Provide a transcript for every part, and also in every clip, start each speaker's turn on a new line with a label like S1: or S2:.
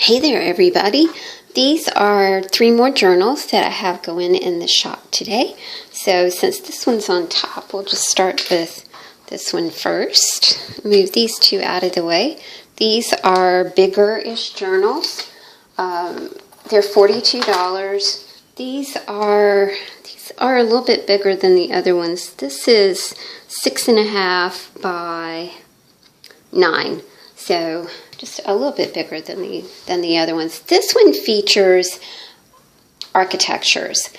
S1: Hey there, everybody. These are 3 more journals that I have going in the shop today. So since this one's on top, we'll just start with this one first. Move these 2 out of the way. These are bigger-ish journals. They're $42. These are a little bit bigger than the other ones. This is 6.5 by 9. So just a little bit bigger than the other ones. This one features architectures.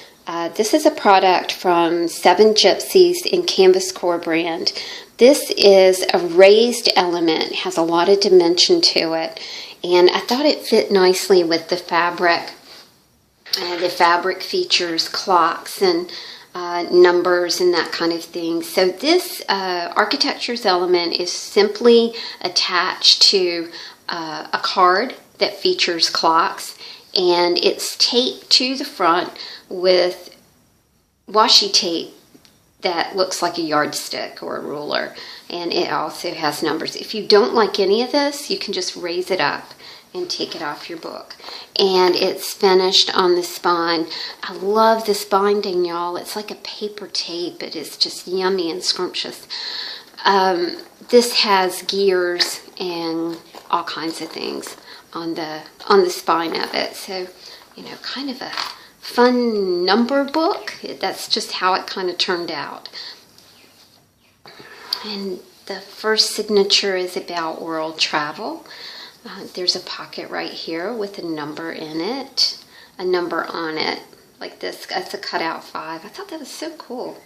S1: This is a product from 7 Gypsies in Canvas Core brand. This is a raised element. It has a lot of dimension to it. And I thought it fit nicely with the fabric. The fabric features clocks and numbers and that kind of thing. So this architecture's element is simply attached to a card that features clocks, and it's taped to the front with washi tape that looks like a yardstick or a ruler, and it also has numbers. If you don't like any of this, you can just raise it up and take it off your book. And it's finished on the spine. I love this binding, y'all. It's like a paper tape. It is just yummy and scrumptious. This has gears and all kinds of things on the spine of it. So, you know, kind of a fun number book. That's just how it kind of turned out. And the first signature is about world travel. There's a pocket right here with a number in it, a number on it, like this. That's a cutout 5. I thought that was so cool.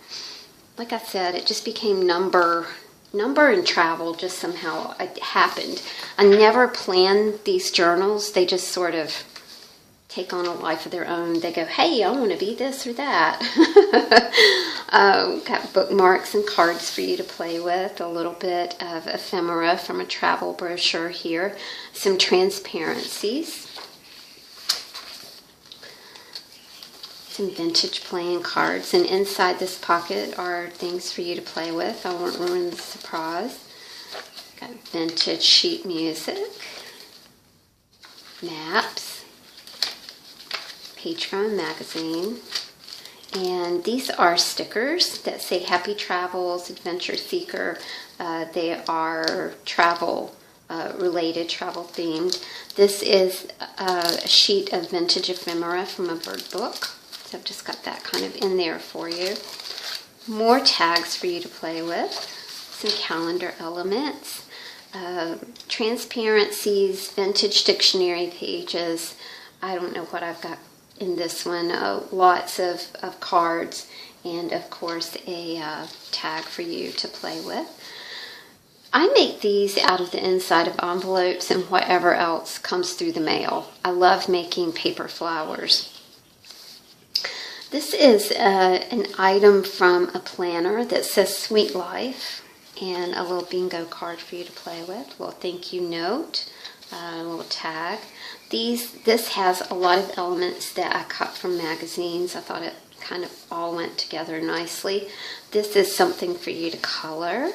S1: Like I said, it just became number and travel, just somehow it happened. I never planned these journals. They just sort of take on a life of their own. They go, hey, I want to be this or that. Got bookmarks and cards for you to play with, a little bit of ephemera from a travel brochure here, some transparencies, some vintage playing cards, and inside this pocket are things for you to play with. I won't ruin the surprise. Got vintage sheet music, maps, Patreon magazine, and these are stickers that say Happy Travels, Adventure Seeker. They are travel related, travel themed. This is a sheet of vintage ephemera from a bird book. So I've just got that kind of in there for you. More tags for you to play with. Some calendar elements. Transparencies, vintage dictionary pages. I don't know what I've got in this one. Lots of cards, and of course a tag for you to play with. I make these out of the inside of envelopes and whatever else comes through the mail. I love making paper flowers. This is an item from a planner that says Sweet Life, and a little bingo card for you to play with, a little thank you note, a little tag. This has a lot of elements that I cut from magazines. I thought it kind of all went together nicely. This is something for you to color.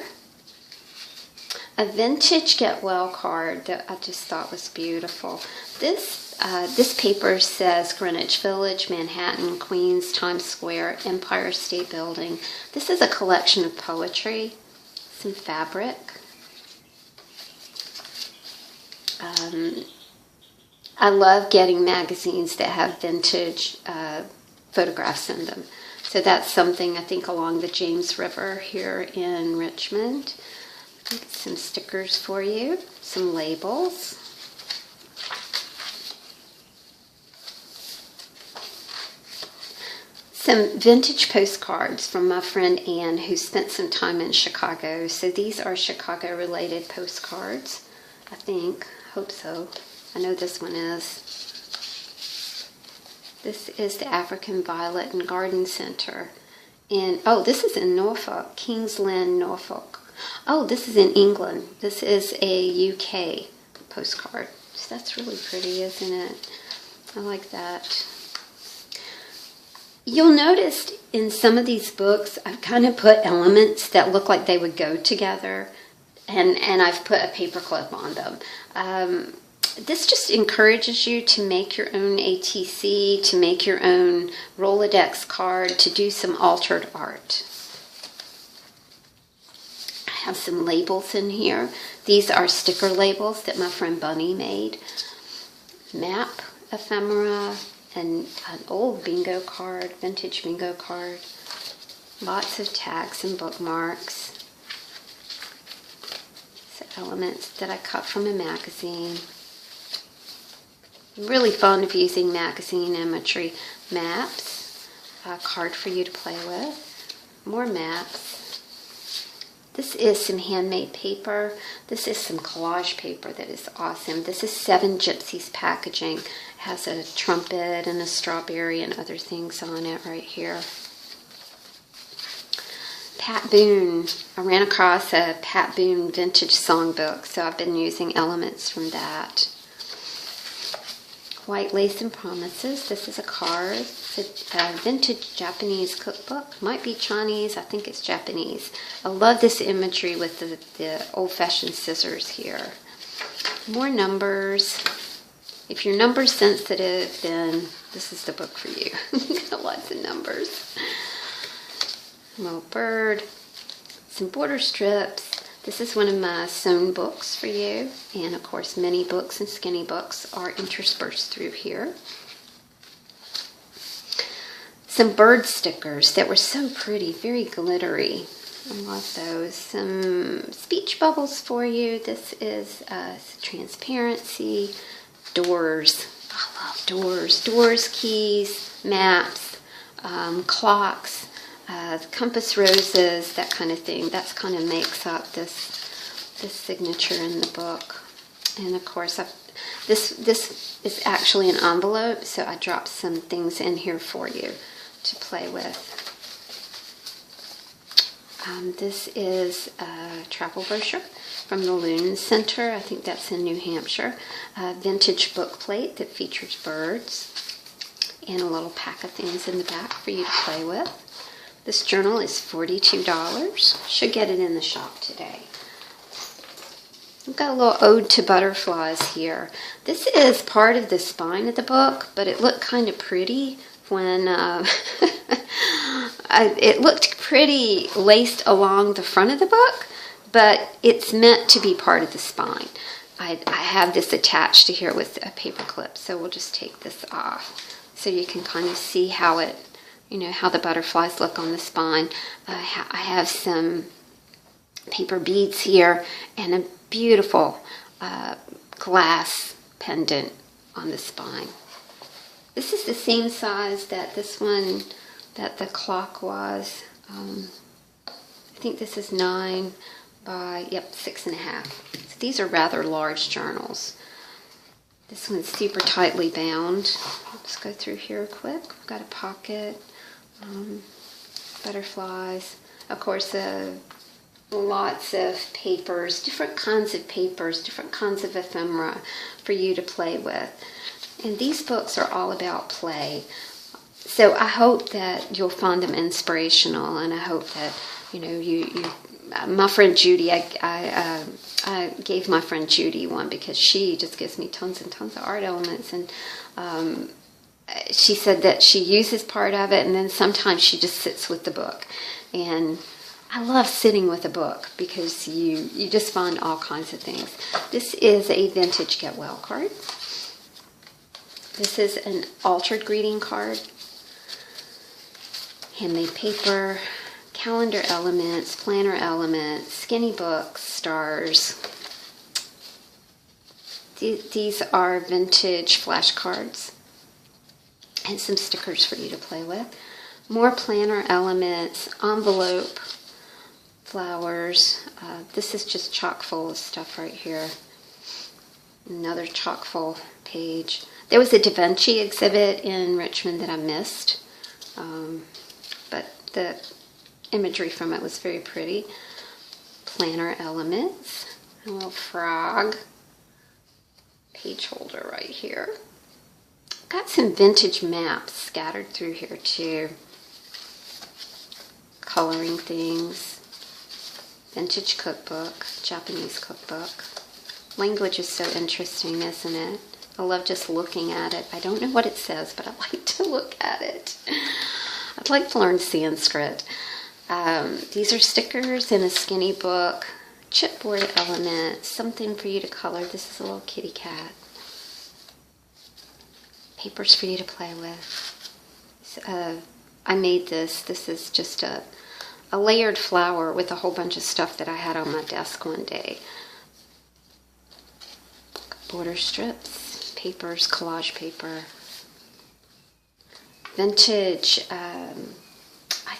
S1: A vintage Get Well card that I just thought was beautiful. This paper says Greenwich Village, Manhattan, Queens, Times Square, Empire State Building. This is a collection of poetry, some fabric. I love getting magazines that have vintage photographs in them. So that's something I think along the James River here in Richmond. Some stickers for you, some labels. Some vintage postcards from my friend Anne, who spent some time in Chicago. So these are Chicago related postcards, I think. Hope so. I know this one is. This is the African Violet and Garden Center. This is in Norfolk, King's Lynn, Norfolk. Oh, this is in England. This is a UK postcard. So that's really pretty, isn't it? I like that. You'll notice in some of these books, I've kind of put elements that look like they would go together, and I've put a paper clip on them. this just encourages you to make your own ATC, to make your own Rolodex card, to do some altered art. I have some labels in here. These are sticker labels that my friend Bunny made. Map ephemera and an old bingo card, vintage bingo card. Lots of tags and bookmarks. So elements that I cut from a magazine. I'm really fond of using magazine imagery. Maps, a card for you to play with. More maps. This is some handmade paper. This is some collage paper that is awesome. This is 7 Gypsies packaging. It has a trumpet and a strawberry and other things on it right here. Pat Boone. I ran across a Pat Boone vintage songbook, so I've been using elements from that. White Lace and Promises. This is a card. It's a vintage Japanese cookbook. Might be Chinese. I think it's Japanese. I love this imagery with the old-fashioned scissors here. More numbers. If you're number sensitive, then this is the book for you. Lots of numbers. A little bird. Some border strips. This is one of my sewn books for you. And of course, mini books and skinny books are interspersed through here. Some bird stickers that were so pretty, very glittery. I love those. Some speech bubbles for you. This is transparency. Doors. I love doors. Doors, keys, maps, clocks. Compass roses, that kind of thing. That's kind of makes up this signature in the book. And of course, this is actually an envelope, so I dropped some things in here for you to play with. This is a travel brochure from the Loon Center. I think that's in New Hampshire. A vintage book plate that features birds. And a little pack of things in the back for you to play with. This journal is $42. Should get it in the shop today. I've got a little ode to butterflies here. This is part of the spine of the book, but it looked kind of pretty when it looked pretty laced along the front of the book, but it's meant to be part of the spine. I have this attached to here with a paper clip, so we'll just take this off so you can kind of see how it, how the butterflies look on the spine. I have some paper beads here and a beautiful glass pendant on the spine. This is the same size that this one, that the clock was. I think this is 9 by, 6.5. So these are rather large journals. This one's super tightly bound. Let's go through here quick. We've got a pocket. Butterflies, of course, lots of papers, different kinds of papers, different kinds of ephemera for you to play with. And these books are all about play. So I hope that you'll find them inspirational, and I hope that, my friend Judy, I gave my friend Judy one because she just gives me tons and tons of art elements, and she said that she uses part of it, and then sometimes she just sits with the book. And I love sitting with a book because you just find all kinds of things. This is a vintage Get Well card. This is an altered greeting card. Handmade paper, calendar elements, planner elements, skinny books, stars. These are vintage flashcards. And some stickers for you to play with. More planner elements, envelope, flowers. This is just chock full of stuff right here. Another chock full page. There was a Da Vinci exhibit in Richmond that I missed. But the imagery from it was very pretty. Planner elements. A little frog. Page holder right here. Got some vintage maps scattered through here too. Coloring things. Vintage cookbook, Japanese cookbook. Language is so interesting, isn't it? I love just looking at it. I don't know what it says, but I like to look at it. I'd like to learn Sanskrit. These are stickers in a skinny book. Chipboard element, something for you to color. This is a little kitty cat. Papers for you to play with. I made this. This is just a layered flower with a whole bunch of stuff that I had on my desk one day. Border strips, papers, collage paper. Vintage, I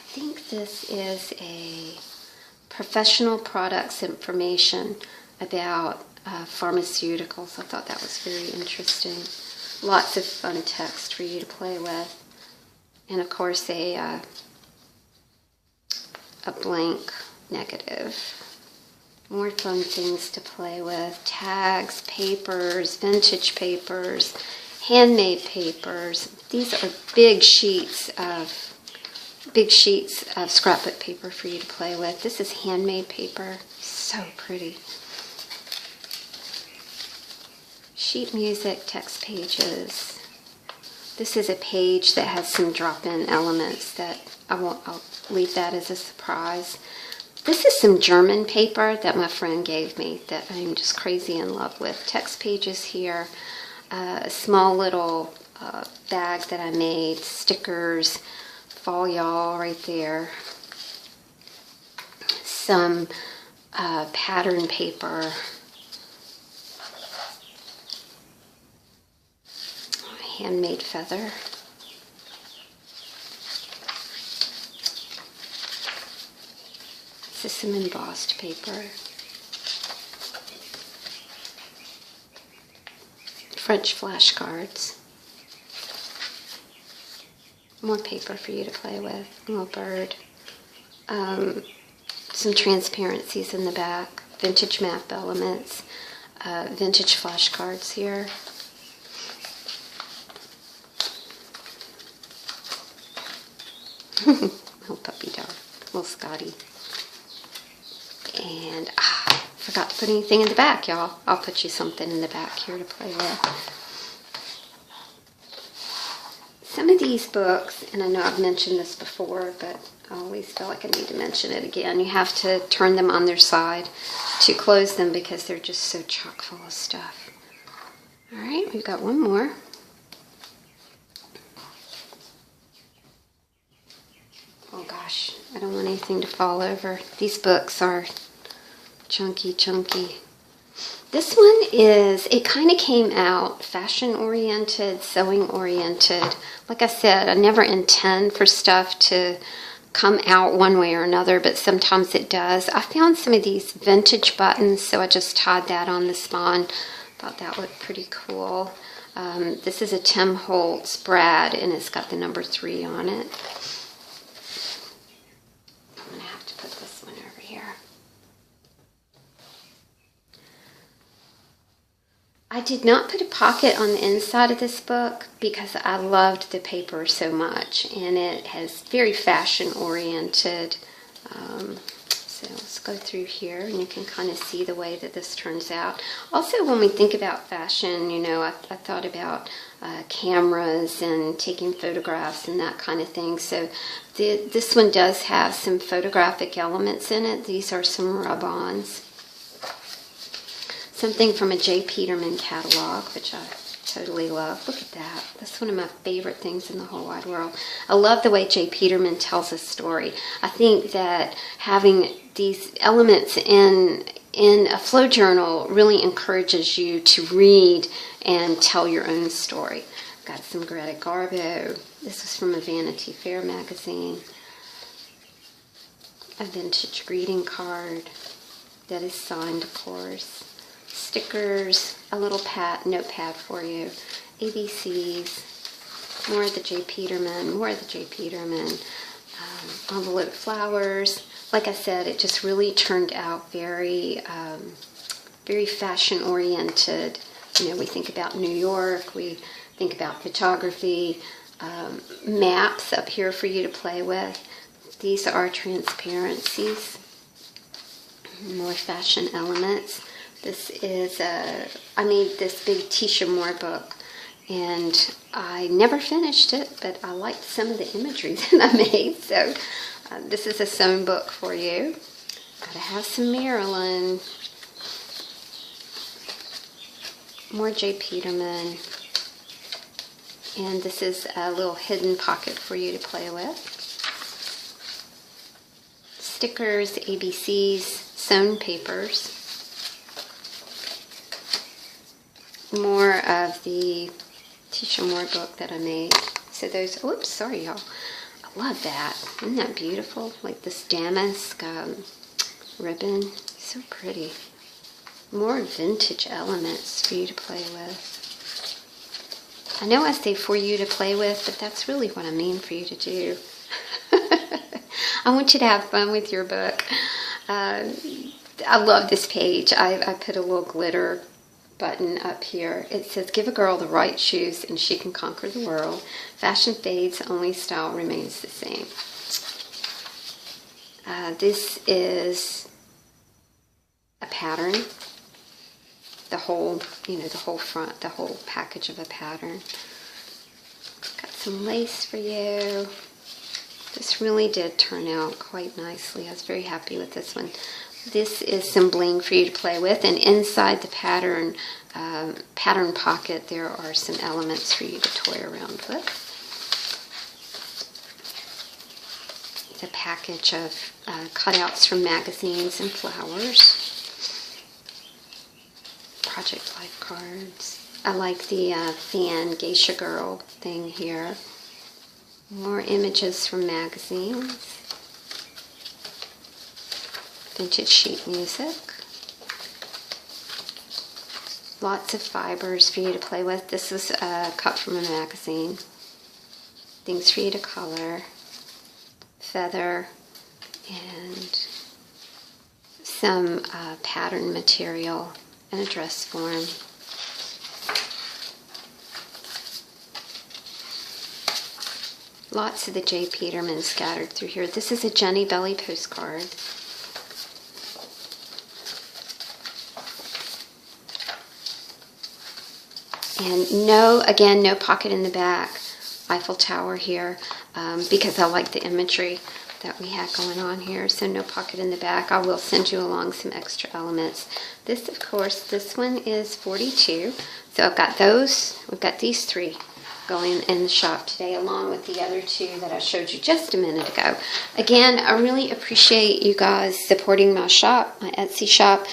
S1: think this is a professional products information about pharmaceuticals. I thought that was very interesting. Lots of fun text for you to play with. And of course a blank negative. More fun things to play with. Tags, papers, vintage papers, handmade papers. These are big sheets of scrapbook paper for you to play with. This is handmade paper. So pretty. Sheet music, text pages. This is a page that has some drop-in elements that I'll leave that as a surprise. This is some German paper that my friend gave me that I'm just crazy in love with. Text pages here, a small little bag that I made, stickers, fall Yall right there, some pattern paper, handmade feather. This is some embossed paper. French flashcards. More paper for you to play with. A little bird. Some transparencies in the back. Vintage map elements. Vintage flashcards here. Little puppy dog. Little Scotty. And forgot to put anything in the back, y'all. I'll put you something in the back here to play with. Some of these books, and I know I've mentioned this before, but I always feel like I need to mention it again. You have to turn them on their side to close them because they're just so chock full of stuff. All right, we've got one more. Oh gosh, I don't want anything to fall over. These books are chunky. This one is, it kind of came out fashion-oriented, sewing-oriented. Like I said, I never intend for stuff to come out one way or another, but sometimes it does. I found some of these vintage buttons, so I just tied that on the spine. Thought that looked pretty cool. This is a Tim Holtz Brad, and it's got the number 3 on it. I'm going to have to put this one over here. I did not put a pocket on the inside of this book because I loved the paper so much, and it has very fashion-oriented. So let's go through here, and you can kind of see the way that this turns out. Also, when we think about fashion, you know, I thought about cameras and taking photographs and that kind of thing. So this one does have some photographic elements in it. These are some rub-ons. Something from a J. Peterman catalog, which I totally love. Look at that. That's one of my favorite things in the whole wide world. I love the way J. Peterman tells a story. I think that having these elements in a flow journal really encourages you to read and tell your own story. Got some Greta Garbo. This was from a Vanity Fair magazine. A vintage greeting card that is signed, of course. Stickers, a little notepad for you, ABCs, more of the J. Peterman, envelope flowers. Like I said, it just really turned out very, very fashion-oriented. You know, we think about New York, we think about photography, maps up here for you to play with. These are transparencies, more fashion elements. This is I made this big Teesha Moore book, and I never finished it, but I liked some of the imagery that I made. So this is a sewn book for you. Gotta have some Marilyn. More J. Peterman. And this is a little hidden pocket for you to play with. Stickers, ABCs, sewn papers. More of the Teesha Moore book that I made. So those, oops, sorry y'all. I love that. Isn't that beautiful? Like this damask ribbon. So pretty. More vintage elements for you to play with. I know I say for you to play with, but that's really what I mean for you to do. I want you to have fun with your book. I love this page. I put a little glitter button up here. It says, give a girl the right shoes and she can conquer the world. Fashion fades, only style remains the same. This is a pattern. The whole, the whole front, the whole package of a pattern. Got some lace for you. This really did turn out quite nicely. I was very happy with this one. This is some bling for you to play with, and inside the pattern pocket there are some elements for you to toy around with. It's a package of cutouts from magazines and flowers. Project Life cards. I like the fan geisha girl thing here. More images from magazines. Vintage sheet music. Lots of fibers for you to play with. This is cut from a magazine. Things for you to color. Feather. And some pattern material in a dress form. Lots of the J. Peterman scattered through here. This is a Jennibellie postcard. And no pocket in the back. Eiffel Tower here, because I like the imagery that we had going on here. So no pocket in the back. I will send you along some extra elements. This, of course, this one is 42. So I've got those. We've got these three going in the shop today, along with the other two that I showed you just a minute ago. Again, I really appreciate you guys supporting my shop, my Etsy shop,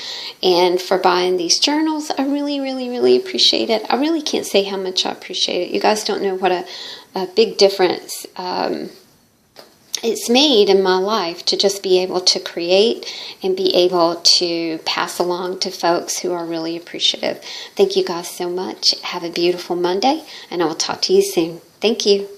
S1: and for buying these journals. I really, really, really appreciate it. I really can't say how much I appreciate it. You guys don't know what a big difference it's made in my life to just be able to create and be able to pass along to folks who are really appreciative. Thank you guys so much. Have a beautiful Monday, and I will talk to you soon. Thank you.